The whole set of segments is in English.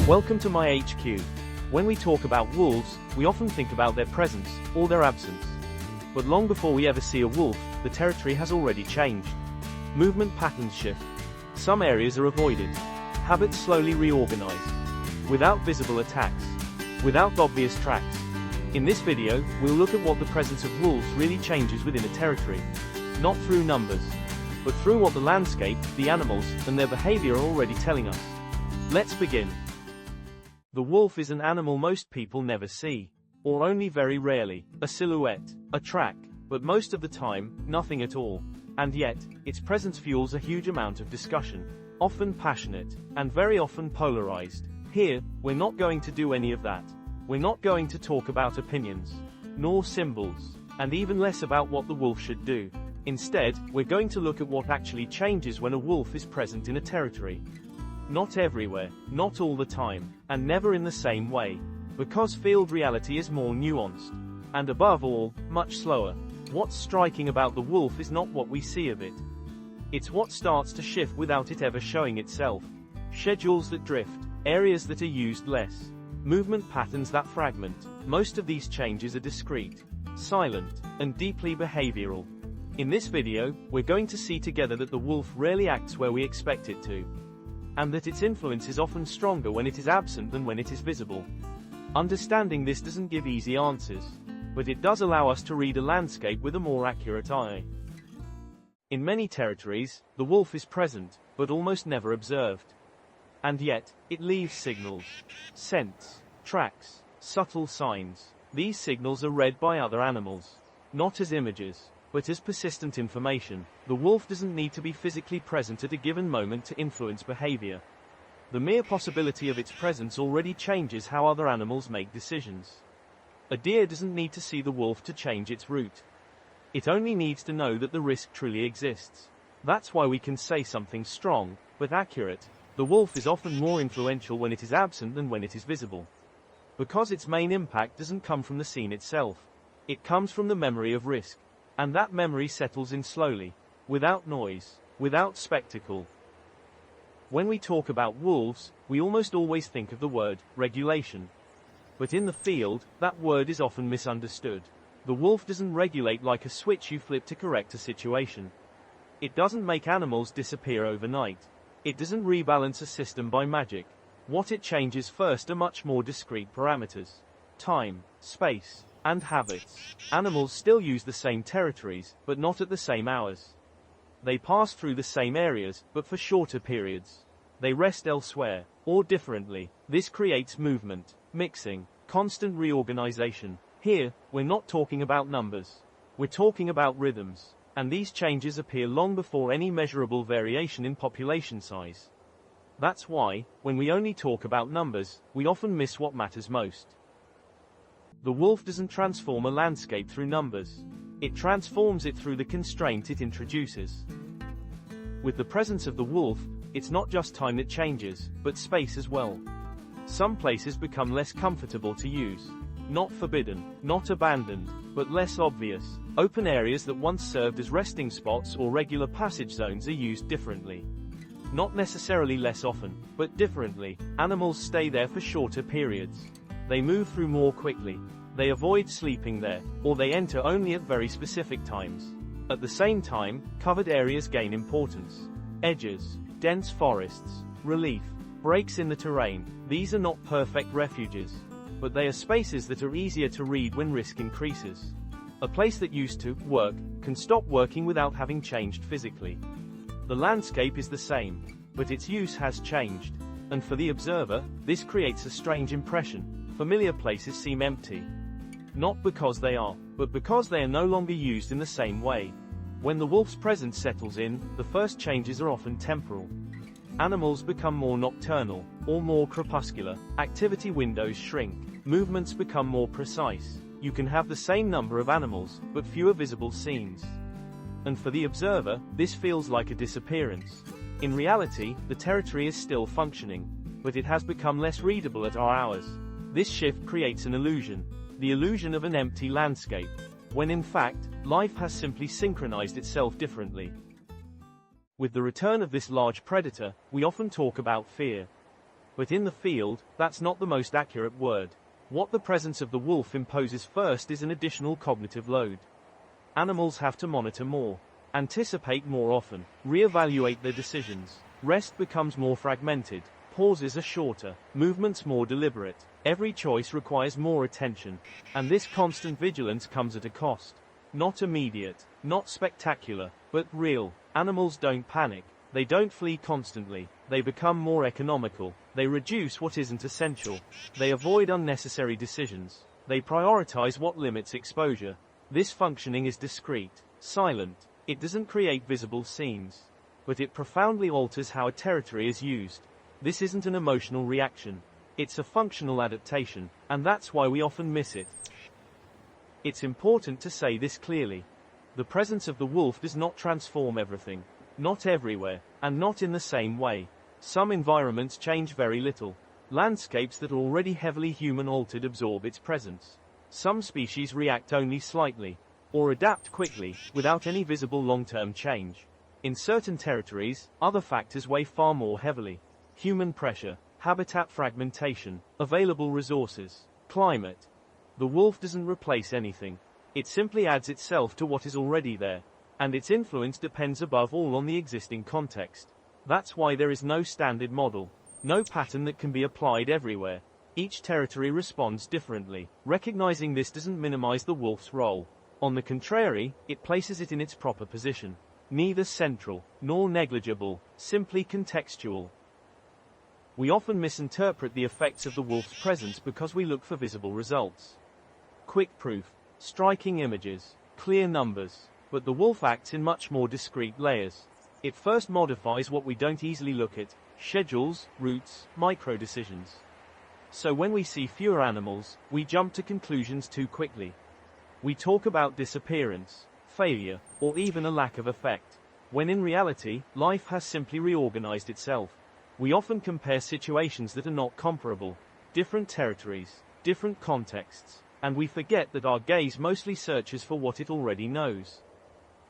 Welcome to my HQ. When we talk about wolves, we often think about their presence, or their absence. But long before we ever see a wolf, the territory has already changed. Movement patterns shift. Some areas are avoided. Habits slowly reorganize. Without visible attacks. Without obvious tracks. In this video, we'll look at what the presence of wolves really changes within a territory. Not through numbers, but through what the landscape, the animals, and their behavior are already telling us. Let's begin. The wolf is an animal most people never see, or only very rarely, a silhouette, a track, but most of the time, nothing at all. And yet, its presence fuels a huge amount of discussion, often passionate, and very often polarized. Here, we're not going to do any of that. We're not going to talk about opinions, nor symbols, and even less about what the wolf should do. Instead, we're going to look at what actually changes when a wolf is present in a territory. Not everywhere, not all the time, and never in the same way. Because field reality is more nuanced. And above all, much slower. What's striking about the wolf is not what we see of it. It's what starts to shift without it ever showing itself. Schedules that drift, areas that are used less, movement patterns that fragment. Most of these changes are discrete, silent, and deeply behavioral. In this video, we're going to see together that the wolf rarely acts where we expect it to. And that its influence is often stronger when it is absent than when it is visible. Understanding this doesn't give easy answers, but it does allow us to read a landscape with a more accurate eye. In many territories, the wolf is present, but almost never observed. And yet, it leaves signals, scents, tracks, subtle signs. These signals are read by other animals, not as images, but as persistent information. The wolf doesn't need to be physically present at a given moment to influence behavior. The mere possibility of its presence already changes how other animals make decisions. A deer doesn't need to see the wolf to change its route. It only needs to know that the risk truly exists. That's why we can say something strong, but accurate. The wolf is often more influential when it is absent than when it is visible. Because its main impact doesn't come from the scene itself. It comes from the memory of risk. And that memory settles in slowly, without noise, without spectacle. When we talk about wolves, we almost always think of the word regulation. But in the field, that word is often misunderstood. The wolf doesn't regulate like a switch you flip to correct a situation. It doesn't make animals disappear overnight. It doesn't rebalance a system by magic. What it changes first are much more discrete parameters: time, space, and habits. Animals still use the same territories, but not at the same hours. They pass through the same areas, but for shorter periods. They rest elsewhere, or differently. This creates movement, mixing, constant reorganization. Here, we're not talking about numbers. We're talking about rhythms. And these changes appear long before any measurable variation in population size. That's why, when we only talk about numbers, we often miss what matters most. The wolf doesn't transform a landscape through numbers. It transforms it through the constraint it introduces. With the presence of the wolf, it's not just time that changes, but space as well. Some places become less comfortable to use. Not forbidden, not abandoned, but less obvious. Open areas that once served as resting spots or regular passage zones are used differently. Not necessarily less often, but differently. Animals stay there for shorter periods. They move through more quickly. They avoid sleeping there, or they enter only at very specific times. At the same time, covered areas gain importance. Edges, dense forests, relief, breaks in the terrain. These are not perfect refuges, but they are spaces that are easier to read when risk increases. A place that used to work can stop working without having changed physically. The landscape is the same, but its use has changed. And for the observer, this creates a strange impression. Familiar places seem empty. Not because they are, but because they are no longer used in the same way. When the wolf's presence settles in, the first changes are often temporal. Animals become more nocturnal, or more crepuscular. Activity windows shrink. Movements become more precise. You can have the same number of animals, but fewer visible scenes. And for the observer, this feels like a disappearance. In reality, the territory is still functioning, but it has become less readable at our hours. This shift creates an illusion, the illusion of an empty landscape, when in fact, life has simply synchronized itself differently. With the return of this large predator, we often talk about fear. But in the field, that's not the most accurate word. What the presence of the wolf imposes first is an additional cognitive load. Animals have to monitor more, anticipate more often, reevaluate their decisions. Rest becomes more fragmented, pauses are shorter, movements more deliberate. Every choice requires more attention, and this constant vigilance comes at a cost. Not immediate, not spectacular, but real. Animals don't panic, they don't flee constantly, they become more economical, they reduce what isn't essential, they avoid unnecessary decisions, they prioritize what limits exposure. This functioning is discreet, silent, it doesn't create visible scenes, but it profoundly alters how a territory is used. This isn't an emotional reaction, it's a functional adaptation, and that's why we often miss it. It's important to say this clearly. The presence of the wolf does not transform everything. Not everywhere, and not in the same way. Some environments change very little. Landscapes that are already heavily human-altered absorb its presence. Some species react only slightly, or adapt quickly, without any visible long-term change. In certain territories, other factors weigh far more heavily. Human pressure, habitat fragmentation, available resources, climate. The wolf doesn't replace anything. It simply adds itself to what is already there, and its influence depends above all on the existing context. That's why there is no standard model, no pattern that can be applied everywhere. Each territory responds differently. Recognizing this doesn't minimize the wolf's role. On the contrary, it places it in its proper position. Neither central, nor negligible, simply contextual. We often misinterpret the effects of the wolf's presence because we look for visible results. Quick proof, striking images, clear numbers. But the wolf acts in much more discrete layers. It first modifies what we don't easily look at, schedules, routes, micro-decisions. So when we see fewer animals, we jump to conclusions too quickly. We talk about disappearance, failure, or even a lack of effect, when in reality, life has simply reorganized itself. We often compare situations that are not comparable, different territories, different contexts, and we forget that our gaze mostly searches for what it already knows.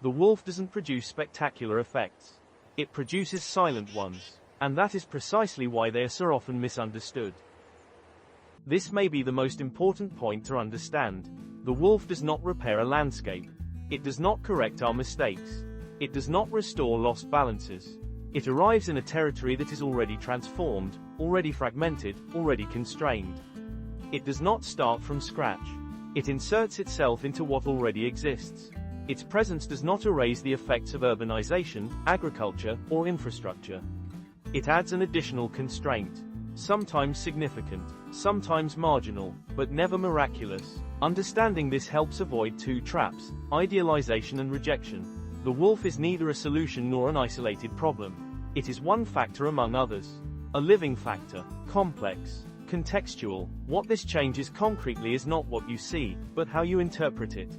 The wolf doesn't produce spectacular effects. It produces silent ones, and that is precisely why they are so often misunderstood. This may be the most important point to understand. The wolf does not repair a landscape. It does not correct our mistakes. It does not restore lost balances. It arrives in a territory that is already transformed, already fragmented, already constrained. It does not start from scratch. It inserts itself into what already exists. Its presence does not erase the effects of urbanization, agriculture, or infrastructure. It adds an additional constraint, sometimes significant, sometimes marginal, but never miraculous. Understanding this helps avoid two traps: idealization and rejection. The wolf is neither a solution nor an isolated problem. It is one factor among others. A living factor, complex, contextual. What this changes concretely is not what you see, but how you interpret it.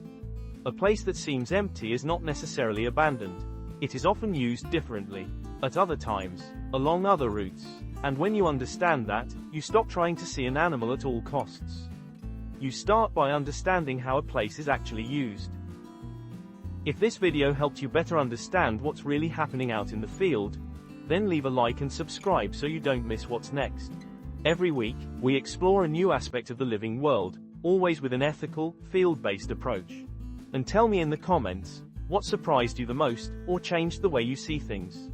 A place that seems empty is not necessarily abandoned. It is often used differently, at other times, along other routes. And when you understand that, you stop trying to see an animal at all costs. You start by understanding how a place is actually used. If this video helped you better understand what's really happening out in the field, then leave a like and subscribe so you don't miss what's next. Every week, we explore a new aspect of the living world, always with an ethical, field-based approach. And tell me in the comments, what surprised you the most, or changed the way you see things.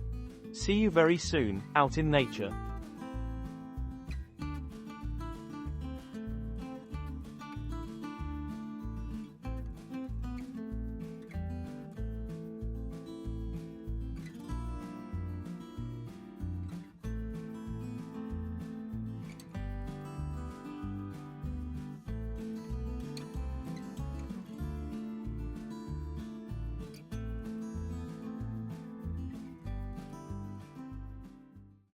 See you very soon, out in nature.